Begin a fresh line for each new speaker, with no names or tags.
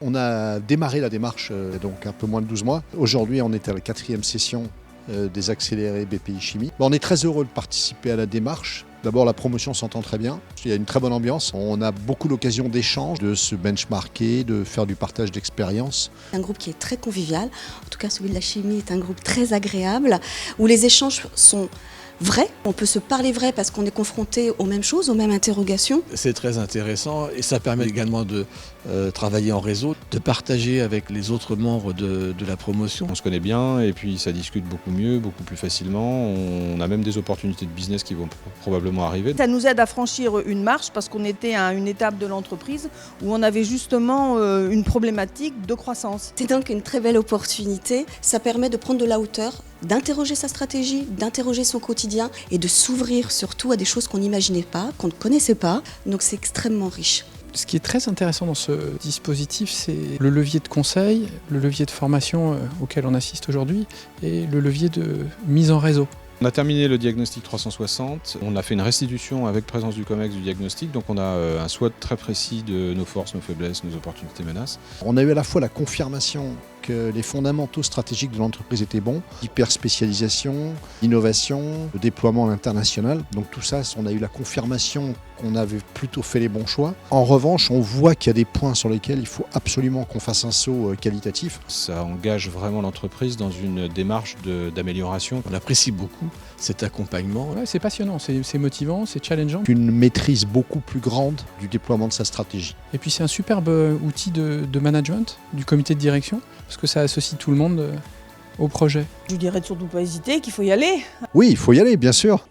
On a démarré la démarche donc un peu moins de 12 mois. Aujourd'hui, on est à la 4e session des accélérés BPI Chimie. On est très heureux de participer à la démarche. D'abord, la promotion s'entend très bien. Il y a une très bonne ambiance. On a beaucoup l'occasion d'échanges, de se benchmarker, de faire du partage d'expériences.
Un groupe qui est très convivial. En tout cas, celui de la chimie est un groupe très agréable, où les échanges sont vrai, on peut se parler vrai parce qu'on est confronté aux mêmes choses, aux mêmes interrogations.
C'est très intéressant et ça permet également de travailler en réseau, de partager avec les autres membres de la promotion.
On se connaît bien et puis ça discute beaucoup mieux, beaucoup plus facilement. On a même des opportunités de business qui vont probablement arriver.
Ça nous aide à franchir une marche parce qu'on était à une étape de l'entreprise où on avait justement une problématique de croissance.
C'est donc une très belle opportunité. Ça permet de prendre de la hauteur, d'interroger sa stratégie, d'interroger son quotidien et de s'ouvrir surtout à des choses qu'on n'imaginait pas, qu'on ne connaissait pas. Donc c'est extrêmement riche.
Ce qui est très intéressant dans ce dispositif, c'est le levier de conseil, le levier de formation auquel on assiste aujourd'hui et le levier de mise en réseau.
On a terminé le diagnostic 360, on a fait une restitution avec présence du COMEX du diagnostic, donc on a un SWOT très précis de nos forces, nos faiblesses, nos opportunités, menaces.
On a eu à la fois la confirmation que les fondamentaux stratégiques de l'entreprise étaient bons, hyper-spécialisation, innovation, le déploiement à l'international. Donc tout ça, on a eu la confirmation qu'on avait plutôt fait les bons choix. En revanche, on voit qu'il y a des points sur lesquels il faut absolument qu'on fasse un saut qualitatif.
Ça engage vraiment l'entreprise dans une démarche d'amélioration.
On apprécie beaucoup cet accompagnement.
Ouais, c'est passionnant, c'est motivant, c'est challengeant.
Une maîtrise beaucoup plus grande du déploiement de sa stratégie.
Et puis c'est un superbe outil de management, du comité de direction, parce que ça associe tout le monde au projet.
Je dirais de surtout pas hésiter, qu'il faut y aller.
Oui, il faut y aller, bien sûr.